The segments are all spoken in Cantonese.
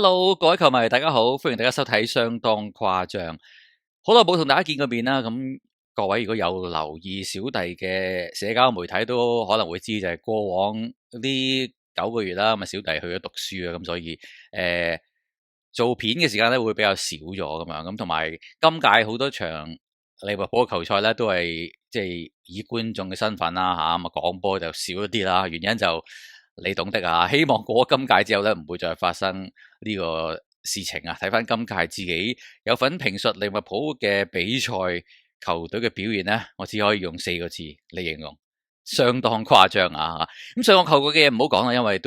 Hello，各位球迷，大家好，歡迎大家收睇相當誇張。好耐冇同大家見過面啦，咁各位如果有留意小弟嘅社交媒體，都可能會知就係過往呢9個月啦，咁小弟去咗讀書啊，咁所以做片嘅時間咧會比較少咗咁樣，咁同埋今屆好多場利物浦嘅球賽咧都係即係以觀眾嘅身份啦吓，咁廣播就少一啲啦，原因就你懂得啊，希望過咗今屆之後咧唔會再發生呢個事情啊！睇翻今屆自己有份評述利物浦嘅比賽球隊嘅表現咧，我只可以用4個字嚟形容，相當誇張啊！咁上個球季嘅嘢唔好講啦，因為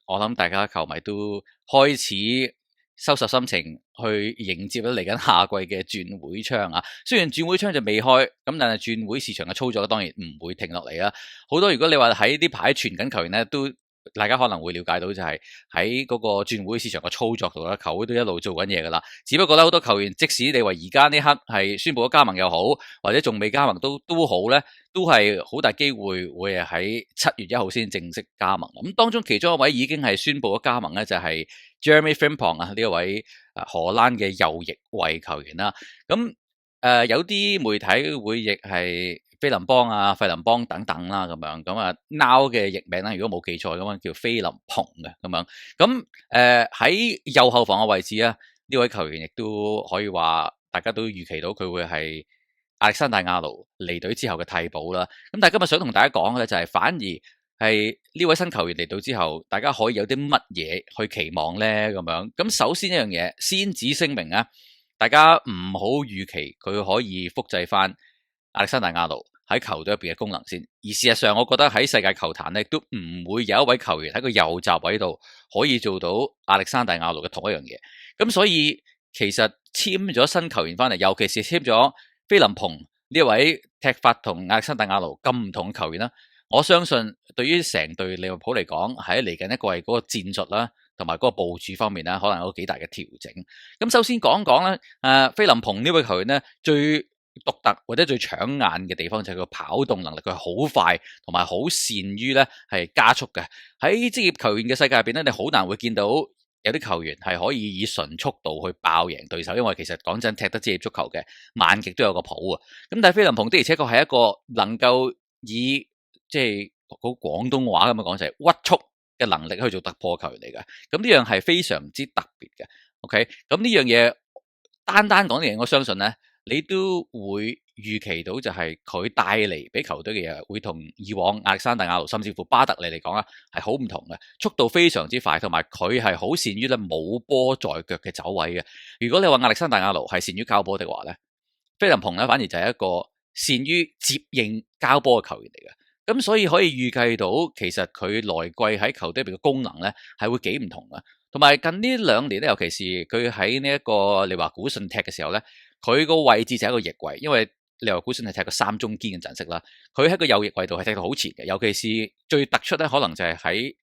我諗大家球迷都開始收拾心情去迎接嚟緊下季嘅轉會窗啊！雖然轉會窗就未開，咁但係轉會市場嘅操作當然唔會停落嚟啦。好多如果你話喺呢排傳緊球員咧，都大家可能會了解到就係喺嗰個轉會市場嘅操作度啦，球會都一路做緊嘢噶啦。只不過咧，好多球員即使你話而家呢刻係宣布咗加盟又好，或者仲未加盟都好咧，都係好大機會會係喺7月1號先正式加盟。咁當中其中一位已經係宣布咗加盟咧，就係 Jeremy Frimpong 啊，呢一位荷蘭嘅右翼衛球員啦。咁有啲媒體會譯係菲林邦啊、費林邦等等啦，咁樣咁啊 Now 嘅譯名啦，如果冇記錯咁樣叫菲林蓬嘅咁樣。咁喺右後防嘅位置啊，呢位球員亦都可以話大家都預期到佢會係亞歷山大亞奴離隊之後嘅替補啦。咁但係今日想同大家講嘅咧，就係反而係呢位新球員嚟到之後，大家可以有啲乜嘢去期望咧？咁樣咁首先一樣嘢，先旨聲明啊，大家唔好預期佢可以複製翻亞歷山大亞奴喺球隊入邊嘅功能先，而事實上，我覺得喺世界球壇咧，都唔會有一位球員喺個右閘位度可以做到亞歷山大亞奴嘅同一樣嘢。咁所以其實簽咗新球員翻嚟，尤其是簽咗菲林蓬呢位踢法同亞歷山大亞奴咁唔同嘅球員啦，我相信對於成隊利物浦嚟講，喺嚟緊一季嗰個戰術啦，同埋嗰個部署方面咧，可能有幾大嘅調整。咁首先講講咧，菲林蓬呢位球員咧，最獨特或者最搶眼嘅地方就係佢跑動能力，佢好快，同埋好善於咧係加速嘅。喺職業球員嘅世界入邊咧，你好難會見到有啲球員係可以以純速度去爆贏對手，因為其實講真，踢得職業足球嘅慢極都有個譜啊。咁但係菲林蓬的而且確係一個能夠以即係好廣東話咁樣講就係屈速嘅能力去做突破球員嚟嘅。咁呢樣係非常之特別嘅。OK，咁呢樣嘢單講呢樣嘢，我相信咧，你都會預期到就係佢帶嚟俾球隊嘅嘢，會同以往亞歷山大亞奴甚至乎巴特利嚟講啊，係好唔同嘅，速度非常之快，同埋佢係好善於咧冇波在腳嘅走位嘅。如果你話亞歷山大亞奴係善於交波的話咧，菲林蓬咧反而就係一個善於接應交波嘅球員嚟嘅。咁所以可以預計到，其實佢來季喺球隊入邊嘅功能咧係會幾唔同嘅。同埋近呢2年咧，尤其是佢喺呢一個利華古遜踢嘅時候咧，佢個位置就係一個翼位，因為利華古遜係踢個3中堅嘅陣式啦。佢喺個右翼位度係踢到好前嘅，尤其是最突出咧，可能就係喺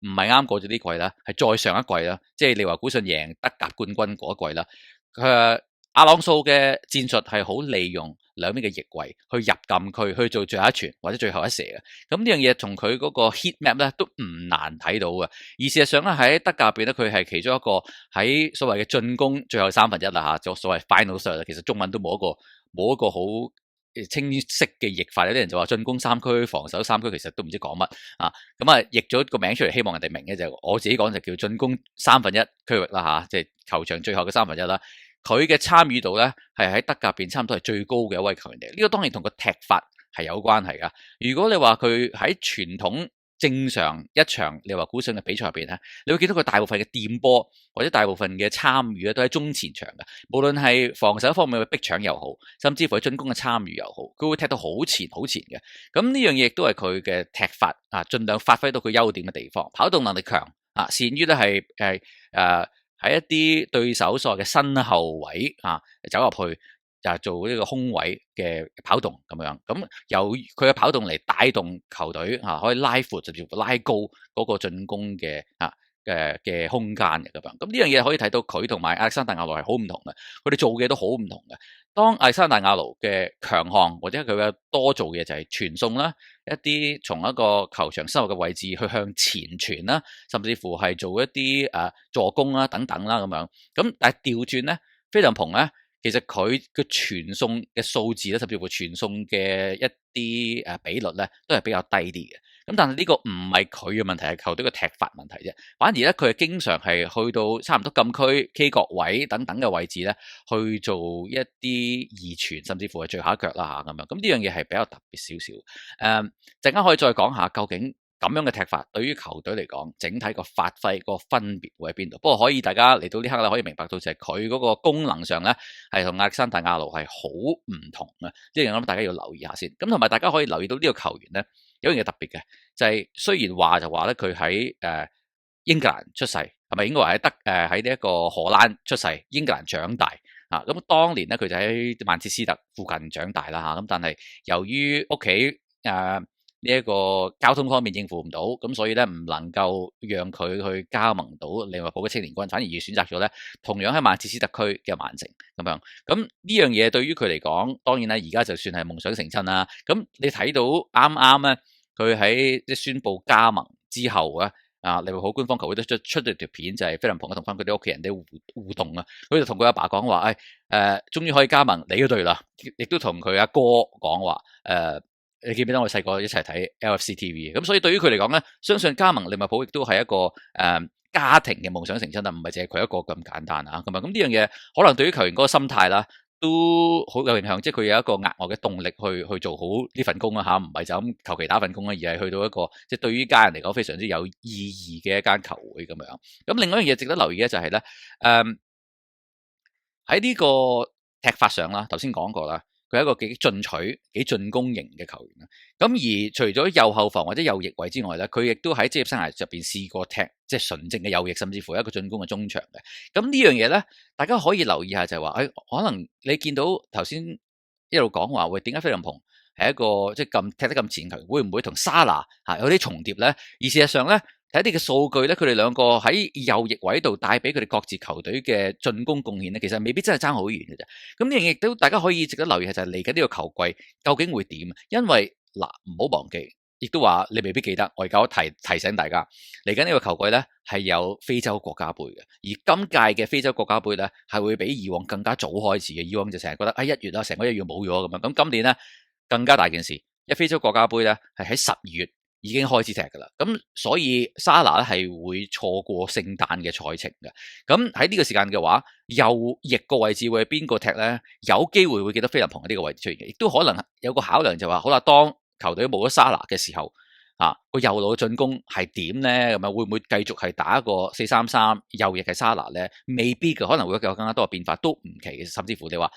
唔係啱過咗呢季啦，係再上一季啦，即係利華古遜贏德甲冠軍嗰一季啦。阿朗素嘅戰術係好利用兩邊嘅翼位去入禁區去做最後一傳或者最後一射嘅。咁呢樣嘢同佢嗰個 heat map 咧都唔難睇到嘅。而事實上咧，喺德甲入邊咧，佢係其中一個喺所謂嘅進攻最後1/3啦嚇，就所謂 final third。其實中文都冇一個好清晰嘅譯法。有啲人就話進攻3區，防守3區，其實都唔知講乜啊。咁啊譯咗個名出嚟，希望人哋明嘅就我自己講就叫進攻1/3區域啦嚇，即係球場最後嘅1/3啦。佢嘅參與度咧係喺德甲入邊差唔多係最高嘅一位球員嚟。呢個當然同個踢法係有關係噶。如果你話佢喺傳統正常一場利華古遜嘅比賽入邊咧，你會見到佢大部分嘅掂波或者大部分嘅參與咧都喺中前場嘅。無論係防守方面嘅逼搶又好，甚至乎喺進攻嘅參與又好，佢會踢到好前嘅。咁呢樣嘢亦都係佢嘅踢法啊，盡量發揮到佢優點嘅地方。跑動能力強啊，善於咧係喺一啲對手所謂嘅身後位啊，走入去就做呢個空位嘅跑動咁樣，咁由佢嘅跑動嚟帶動球隊啊，可以拉闊甚至乎拉高嗰個進攻嘅嘅空間嘅咁樣。咁呢樣嘢可以睇到佢同埋亞歷山大亞奴係好唔同嘅，佢哋做嘅都好唔同嘅。當亞歷山大亞奴嘅強項或者佢嘅多做嘅就係傳送啦，一啲從一個球場深入嘅位置去向前傳啦，甚至乎係做一啲助攻啦等等啦咁樣。咁但係調轉咧，菲林鵬咧，其實佢嘅傳送嘅數字咧，甚至乎傳送嘅一啲比率咧，都係比較低啲嘅。咁但係呢個唔係佢嘅問題，係球隊嘅踢法問題啫。反而咧，佢係經常係去到差唔多禁區 K 角位等等嘅位置咧，去做一啲移傳，甚至乎係最後一腳啦嚇咁樣。咁呢樣嘢係比較特別少少。陣間可以再講下究竟咁樣嘅踢法對於球隊嚟講，整體個發揮個分別會喺邊度？不過可以大家嚟到呢刻咧，可以明白到就係佢嗰個功能上咧，係同亞歷山大亞奴係好唔同嘅。呢樣我諗大家要留意下先。咁同埋大家可以留意到呢個球員咧，有樣嘢特別嘅，就係雖然話就話咧佢喺英格蘭出世，係咪應該話喺呢一個荷蘭出世，英格蘭長大啊？咁當年咧佢就喺曼徹斯特附近長大啦嚇。咁但係由於屋企呢一個交通方面應付唔到，咁所以咧唔能夠讓佢去加盟到利物浦嘅青年軍，反而選擇咗咧同樣喺曼徹斯特區嘅曼城咁樣。咁呢樣嘢對於佢嚟講，當然啦，而家就算係夢想成真啦。咁你睇到啱啱咧，佢喺即係宣布加盟之後咧，利物浦官方球會都出咗條片，就係菲林鵬同翻佢啲屋企人啲互動啊。佢就同佢阿爸講話，終於可以加盟你嗰隊啦，亦都同佢阿哥講話，你記唔記得我細個一齊睇 LFC TV？ 咁所以對於佢嚟講咧，相信加盟利物浦亦都係一個家庭嘅夢想成真啦，唔係淨係佢一個咁簡單啊。咁呢樣嘢可能對於球員嗰個心態啦，都好有影響，即係佢有一個額外嘅動力去做好呢份工啦嚇，唔係就咁求其打份工啦，而係去到一個即係對於家人嚟講非常之有意義嘅一間球會咁樣。咁另外一樣嘢值得留意嘅就係咧，喺呢個踢法上啦，頭先講過啦。佢係一個幾進取、幾進攻型嘅球員啦。咁而除咗右後防或者右翼位之外咧，佢亦都喺職業生涯入邊試過踢即係純正嘅右翼，甚至乎一個進攻嘅中場嘅。咁呢樣嘢咧，大家可以留意下就係話，可能你見到頭先一路講話，喂，點解菲林鵬係一個即係咁踢得咁前球員，會唔會同沙拿有啲重疊咧？而事實上咧，睇啲嘅數據咧，佢哋兩個喺右翼位度帶俾佢哋各自球隊嘅進攻貢獻咧，其實未必真係爭好遠嘅啫。咁呢樣亦都大家可以值得留意嘅就係嚟緊呢個球季究竟會點？因為嗱，唔好忘記，亦都話你未必記得，我而家提醒大家，嚟緊呢個球季咧係有非洲國家盃嘅，而今屆嘅非洲國家盃咧係會比以往更加早開始嘅。以往就成日覺得1月啦，成個1月冇咗咁樣，咁今年咧更加大件事，非洲國家盃咧係喺12月。已經開始踢㗎啦，咁所以沙拿咧係會錯過聖誕嘅賽程嘅。咁喺呢個時間嘅話，右翼個位置會係邊個踢咧？有機會會見到菲林鵬喺呢個位置出現嘅，亦都可能有個考量就話，好啦，當球隊冇咗沙拿嘅時候，個右路嘅進攻係點咧？咁啊會唔會繼續係打一個4-3-3，右翼係沙拿咧？未必嘅，可能會有更加多嘅變化，都唔奇嘅。甚至乎你話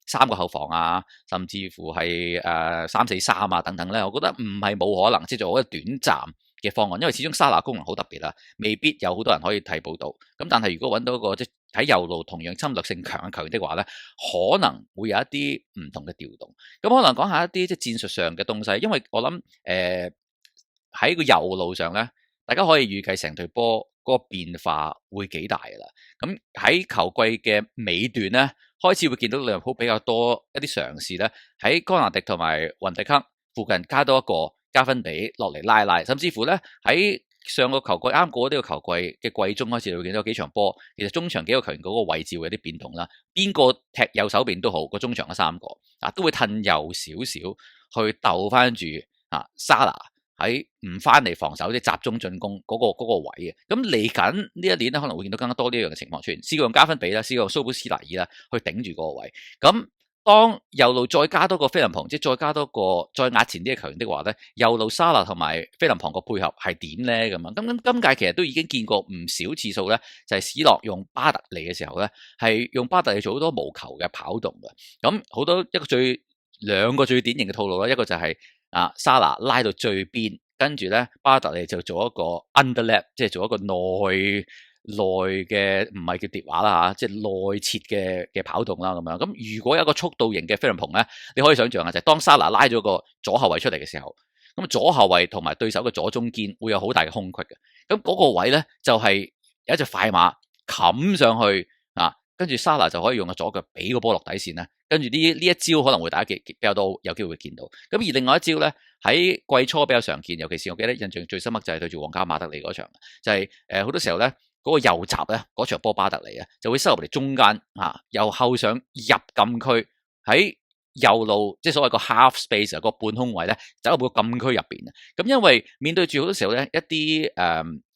3個後防啊，甚至乎係3-4-3啊等等咧，我覺得唔係冇可能，即係做一個短暫嘅方案，因為始終沙拿功能好特別啦，未必有好多人可以替補到。咁但係如果揾到一個即係喺右路同樣侵略性強嘅球員的話咧，可能會有一啲唔同嘅調動。咁可能講下一啲即係戰術上嘅東西，因為我諗喺個右路上咧，大家可以預計成隊波嗰個變化會幾大噶啦。咁喺球季嘅尾段咧，開始會見到利物浦比較多一啲嘗試咧，喺哥納迪同埋雲迪克附近加多一個加分比落嚟拉，甚至乎咧喺上個球季啱過呢個球季嘅季中開始，你會見到幾場波，其實中場幾個球員嗰個位置會有啲變動啦。邊個踢右手邊都好，個中場嘅3個都會褪右少少去鬥翻住沙拿喺唔翻嚟防守，即係集中進攻嗰個位嘅。咁嚟緊呢一年咧，可能會見到更加多呢樣嘅情況出現。試過用加分比啦，試過用蘇布斯拿爾啦去頂住嗰個位。咁當右路再加多個菲林鵬，即係再加多個再壓前啲嘅球員的話咧，右路沙拿同埋菲林鵬個配合係點咧咁樣？咁今屆其實都已經見過唔少次數咧，就係史諾用巴特利嘅時候咧，係用巴特利做好多無球嘅跑動嘅。咁好多兩個最典型嘅套路啦，一個就係沙拿拉到最邊，跟住咧巴特利就做一個 underlap， 即係做一個內嘅，唔係叫疊畫啦嚇，即係內切嘅跑動啦咁樣。咁如果有一個速度型嘅菲林鵬咧，你可以想象下就係當沙拿拉咗個左後衞出嚟嘅時候，咁左後衞同埋對手嘅左中堅會有好大嘅空隙嘅。咁嗰個位咧就係有一隻快馬冚上去跟住沙拿就可以用個左腳俾個波落底線咧，跟住呢一招可能會大家比較多有機會見到。咁而另外一招咧喺季初比較常見，尤其是我記得印象最深刻就係對住皇家馬德里嗰場，就係好多時候咧嗰個右閘咧嗰場波巴特尼啊就會收入嚟中間由後上入禁區喺右路即係所謂個 half space 個半空位咧，走入個禁區入邊啊！咁因為面對住好多時候咧，一啲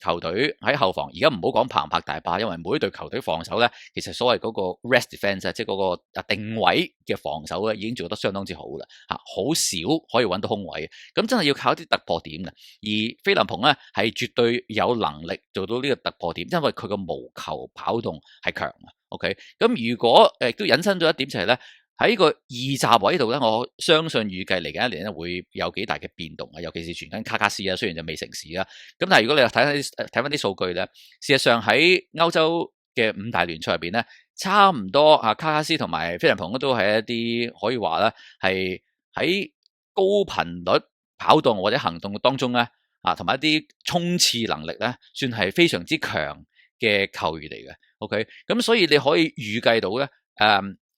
球隊喺後防，而家唔好講澎湃大壩，因為每一隊球隊防守咧，其實所謂嗰個 rest defense 即係嗰個定位嘅防守咧，已經做得相當之好啦嚇，好少可以揾到空位，咁真係要靠啲突破點嘅。而菲林鵬咧係絕對有能力做到呢個突破點，因為佢個無球跑動係強啊。OK， 咁如果都引申咗一點就係咧。喺個二閘位度咧，我相信預計嚟緊一年咧會有幾大嘅變動啊，尤其是傳緊卡卡斯啊，雖然就未成事啦。咁但係如果你睇翻啲數據咧，事實上喺歐洲嘅5大聯賽入邊咧，差唔多卡卡斯同埋菲林鵬都係一啲可以話咧係喺高頻率跑動或者行動當中咧同埋一啲衝刺能力咧，算係非常之強嘅球員嚟嘅。OK， 咁所以你可以預計到咧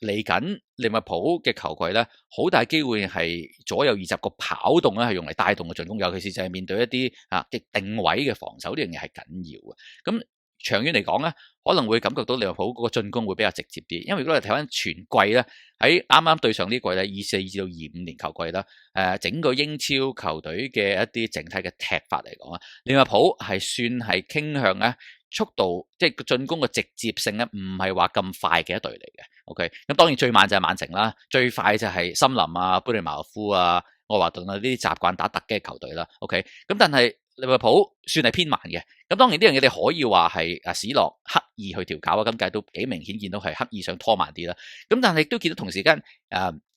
嚟緊利物浦嘅球季咧，好大機會係左右二閘個跑動咧，係用嚟帶動嘅進攻，尤其是就係面對一啲嘅定位嘅防守，呢樣嘢係緊要嘅。咁長遠嚟講咧，可能會感覺到利物浦嗰個進攻會比較直接啲，因為如果你睇翻全季咧，喺啱啱對上呢季咧，24至到25年球季啦，整個英超球隊嘅一啲整體嘅踢法嚟講啊，利物浦係算係傾向咧。速度即係個進攻嘅直接性咧，唔係話咁快嘅一隊嚟嘅。OK，咁當然最慢就係曼城啦，最快就係森林啊、般尼茅夫啊、愛華頓啊呢啲習慣打突擊嘅球隊啦。OK，咁但係利物浦算係偏慢嘅。咁當然呢樣嘢你可以話係史諾刻意去調教啊，今屆都幾明顯見到係刻意想拖慢啲啦。咁但係亦都見到同時間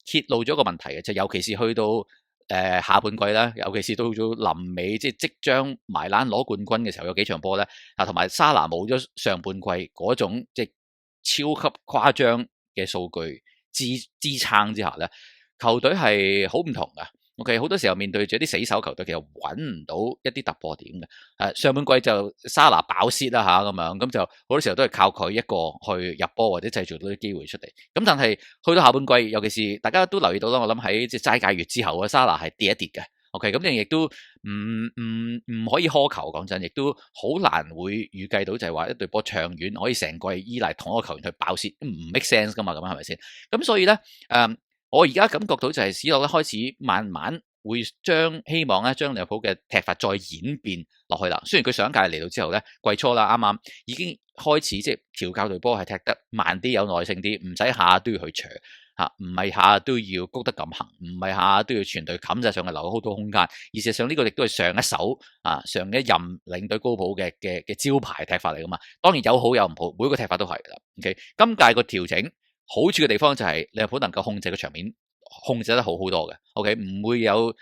揭露咗個問題嘅，就尤其是去到下半季啦，尤其是到咗臨尾，即將埋欄攞冠軍嘅時候，有幾場波咧，同埋沙拿冇咗上半季嗰種即係超級誇張嘅數據支撐之下咧，球隊係好唔同噶。OK， 好多時候面對住啲死守球隊，其實揾唔到一啲突破點嘅。上半季就沙拿爆泄啦咁樣，咁就好多時候都係靠佢一個去入波或者製造到啲機會出嚟。咁但係去到下半季，尤其是大家都留意到啦，我諗喺即係齋戒月之後，沙拿係跌一跌嘅。OK， 咁你亦都唔可以苛求，講真，亦都好難會預計到就係話一隊波長遠可以成季依賴同一個球員去爆泄，唔 make sense 噶嘛，咁係咪先？咁所以咧，我而家感覺到就係史諾咧開始慢慢會希望咧將利物浦嘅踢法再演變落去啦。雖然佢上一屆嚟到之後咧，季初啦啱啱已經開始即係調教隊波係踢得慢啲，有耐性啲，唔使下下都要去搶唔係下下都要谷得咁行，唔係下下都要全隊冚晒上去留好多空間。而事實上呢個亦都係上一手上一任領隊高普嘅招牌踢法嚟噶嘛。當然有好有唔好，每個踢法都係啦。OK， 今屆個調整。好處嘅地方就係利物浦能夠控制個場面，控制得好好多嘅。OK， 唔會有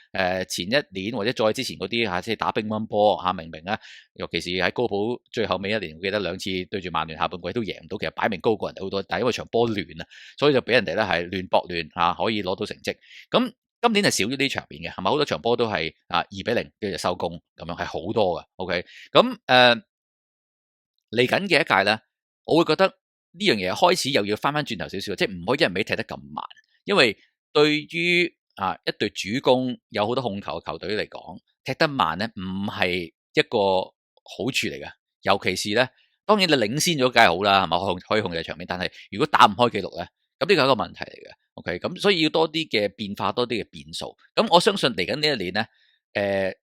前一年或者再之前嗰啲即係打乒乓波明明啊，尤其是喺高普最後尾一年，我記得2次對住曼聯下半季都贏唔到，其實擺明高過人哋好多，但係因為場波亂啊，所以就俾人哋咧係亂搏亂可以攞到成績。咁今年係少咗啲場面嘅，係咪好多場波都係2-0跟住收工咁樣，係好多嘅。OK， 咁嚟緊嘅一屆咧，我會覺得。呢樣嘢開始又要翻轉頭少少，即係唔可以一味踢得咁慢，因為對於一隊主攻有好多控球嘅球隊嚟講，踢得慢咧唔係一個好處嚟嘅。尤其是咧，當然你領先咗梗係好啦，係嘛，可以控制場面，但係如果打唔開紀錄咧，咁呢個係一個問題嚟嘅。OK，咁所以要多啲嘅變化，多啲嘅變數。咁我相信嚟緊呢一年咧，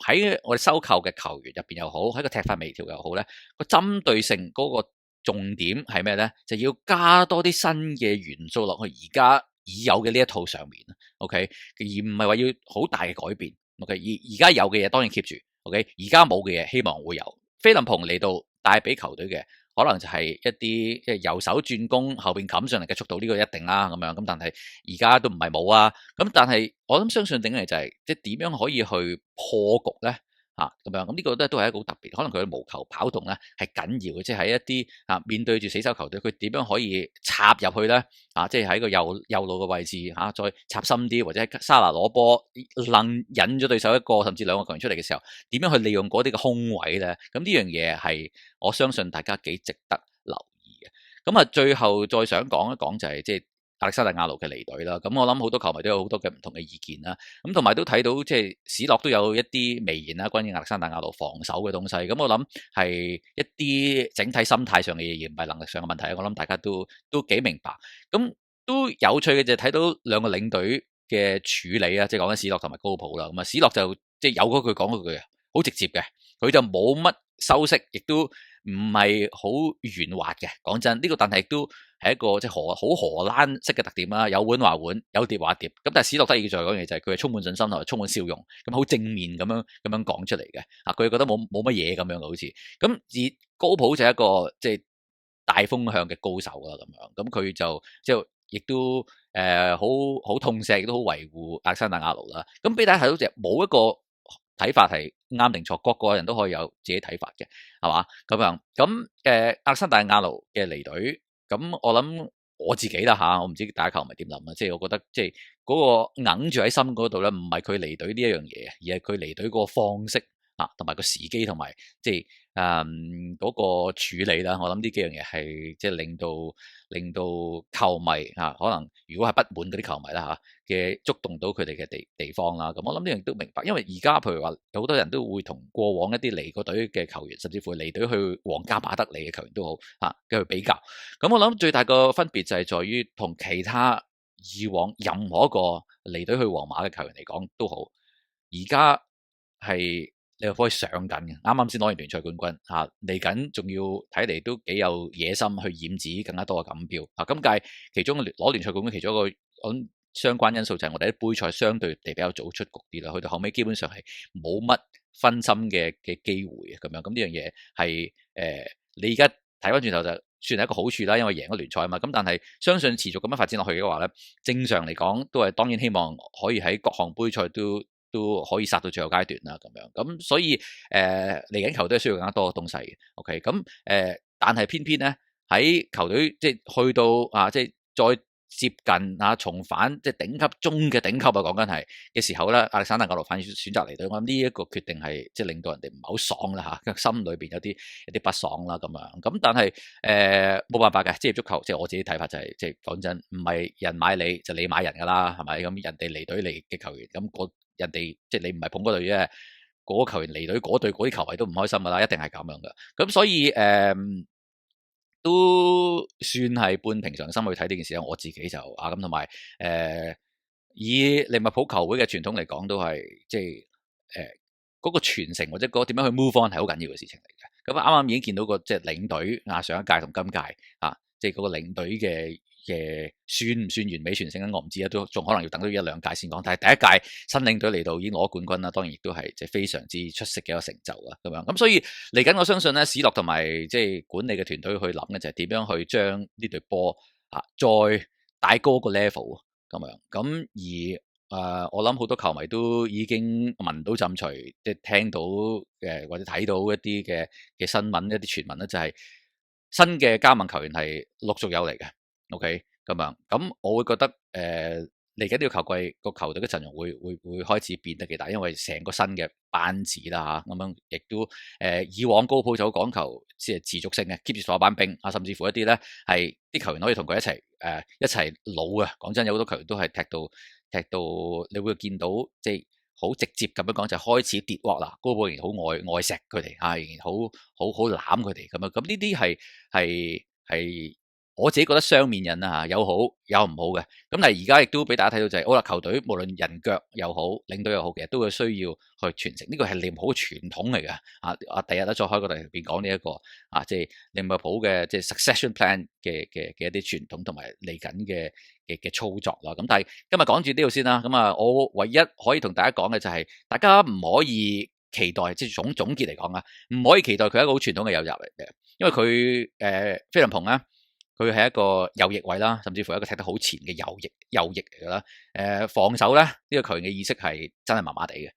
喺我哋收購嘅球員入邊又好，喺個踢法微調又好咧，個針對性嗰個。重點係咩咧？就要加多啲新嘅元素落去而家已有嘅呢一套上面 OK， 而唔係話要好大嘅改變。OK， 而家有嘅嘢當然 keep 住。OK， 而家冇嘅嘢希望會有。菲林鵬嚟到帶俾球隊嘅，可能就係一啲即係右手轉攻後邊冚上嚟嘅速度，呢個一定啦咁樣。咁但係而家都唔係冇啊。咁但係我諗相信頂嚟就係即係點樣可以去破局咧？咁樣，咁呢個都係一個好特別，可能佢嘅無球跑動咧係緊要嘅，即係喺一啲面對住死守球隊，佢點樣可以插入去咧？即係喺個右路嘅位置再插深啲，或者喺沙拿攞波引咗對手一個甚至兩個球員出嚟嘅時候，點樣去利用嗰啲嘅空位咧？咁呢樣嘢係我相信大家幾值得留意嘅。咁啊，最後再想講一講就係即係亞歷山大亞奴嘅離隊啦。咁我諗好多球迷都有好多嘅唔同嘅意見啦。咁同埋都睇到即係史諾都有一啲微言啦，關於亞歷山大亞奴防守嘅東西。咁我諗係一啲整體心態上嘅嘢，而唔係能力上嘅問題。我諗大家都幾明白。咁都有趣嘅就係睇到兩個領隊嘅處理啊，即係講緊史諾同埋高普啦。咁啊，史諾就即係有嗰句講嗰句，好直接嘅，佢就冇乜修飾，亦都唔係好圓滑嘅。講真，呢個但係亦都係一個即係好荷蘭式嘅特點啦，有碗話碗，有碟話碟。咁但係史諾得意在嗰樣嘢就係佢係充滿信心同埋充滿笑容，咁好正面咁樣講出嚟嘅。啊，佢覺得冇乜嘢咁樣嘅好似。咁而高普就係一個即係大風向嘅高手啦咁樣。咁佢就即係亦都好痛錫，亦都好維護亞歷山大亞奴啦。咁俾大家睇到就冇一個睇法係啱定錯，各個人都可以有自己睇法嘅，係嘛？咁樣咁亞歷山大亞奴嘅離隊，咁我諗我自己啦嚇，我唔知大家球迷點諗啊？即係我覺得即係嗰個硬住喺心嗰度咧，唔係佢離隊呢一樣嘢，而係佢離隊嗰個方式啊，同埋個時機，同埋即係嗰個處理啦。我諗呢幾樣嘢係即係令到球迷嚇，可能如果係不滿嗰啲球迷啦嚇嘅觸動到佢哋嘅地方啦。咁我諗呢樣都明白，因為而家譬如話有好多人都會同過往一啲離過隊嘅球員，甚至乎離隊去皇家馬德里嘅球員都好嚇嘅去比較。咁我諗最大個分別就係在於同其他以往任何一個離隊去皇馬嘅球員嚟講都好，而家係利物浦上緊嘅，啱啱先攞完聯賽冠軍嚇，嚟緊仲要睇嚟都幾有野心去染指更加多嘅錦標啊！今屆其中攞聯賽冠軍其中一個相關因素就係我哋啲杯賽相對地比較早出局啲啦，去到後尾基本上係冇乜分心嘅機會啊咁樣，咁呢樣嘢係你而家睇翻轉頭就算係一個好處啦，因為贏咗聯賽啊嘛。咁但係相信持續咁樣發展落去嘅話咧，正常嚟講都係當然希望可以喺各項杯賽都可以殺到最後階段啦，咁樣咁所以嚟緊球隊需要更加多嘅東西嘅。OK，咁但係偏偏咧喺球隊即係去到啊，即係再接近啊重返即係頂級中嘅頂級啊，講緊係嘅時候咧，亞歷山大亞奴反而選擇離隊。我諗呢一個決定係即係令到人哋唔係好爽啦嚇，心裏邊有啲不爽啦咁樣。咁但係冇辦法嘅，職業足球即係我自己睇法就係即係講真，唔係人買你就你買人㗎啦，係咪？咁人哋離隊嚟嘅球員咁人哋即係你唔係捧嗰隊啫，嗰個球員離隊嗰隊嗰啲球迷都唔開心噶啦，一定係咁樣噶。咁所以都算係半平常心去睇呢件事。我自己就咁，同埋以利物浦球會嘅傳統嚟講，都係即係嗰個傳承或者嗰個點樣去 move on 係好緊要嘅事情嚟嘅。咁啱啱已經見到個即係領隊上一屆同今屆即係嗰個領隊嘅算唔算完美傳承咧？我唔知啊，都仲可能要等到一兩屆先講。但係第一屆新領隊嚟到已經攞冠軍啦，當然亦都係即係非常之出色嘅一個成就啦。咁樣咁所以嚟緊，我相信咧史諾同埋即係管理嘅團隊去諗嘅就係點樣去將呢隊波再帶高個 level 咁樣。咁而我諗好多球迷都已經聞到陣除，即係聽到或者睇到一啲嘅新聞、一啲傳聞咧，就係新嘅加盟球員係陸續有嚟嘅。OK，咁樣，咁我會覺得嚟緊呢個球季個球隊嘅陣容會開始變得幾大，因為成個新嘅班子啦嚇，咁樣亦都以往高普就好講求即係持續性嘅 keep 住嗰班兵甚至乎一啲咧係啲球員可以同佢一齊老嘅。講真，有好多球員都係踢到你會見到即係好直接咁樣講，就開始跌鑊啦。高普仍然好愛錫佢哋仍然好攬佢哋咁樣。咁呢啲係我自己覺得雙面人啦有好有唔好嘅。咁但係而家亦都俾大家睇到就係好啦，球隊無論人腳又好，領隊又好，其實都會需要去傳承。呢個係利物浦嘅傳統嚟嘅第日咧再開個題入邊講呢一個即係利物浦嘅即係 succession plan 嘅一啲傳統同埋嚟緊嘅操作啦。咁但係今日講住呢度先啦。咁我唯一可以同大家講嘅就係大家唔可以期待，即係總結嚟講唔可以期待佢係一個好傳統嘅右閘嚟嘅，因為佢菲林鵬咧。佢係一個右翼位啦，甚至乎一個踢得好前嘅右翼嚟㗎啦。防守咧呢個球員嘅意識係真係麻麻地嘅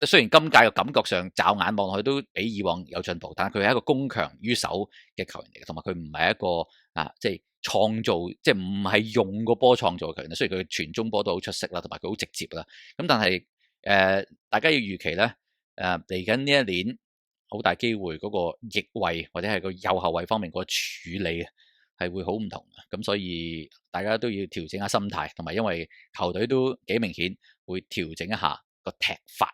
雖然今屆嘅感覺上驟眼望落去都比以往有進步，但係佢係一個攻強於守嘅球員嚟嘅，同埋佢唔係一個即係創造，即係唔係用個波創造嘅球員。雖然佢傳中波都好出色啦，同埋佢好直接啦。咁但係大家要預期咧嚟緊呢一年好大機會嗰個翼位或者係個右後衛方面個處理係會好唔同嘅。咁所以大家都要調整下心態，同埋因為球隊都幾明顯會調整一下個踢法。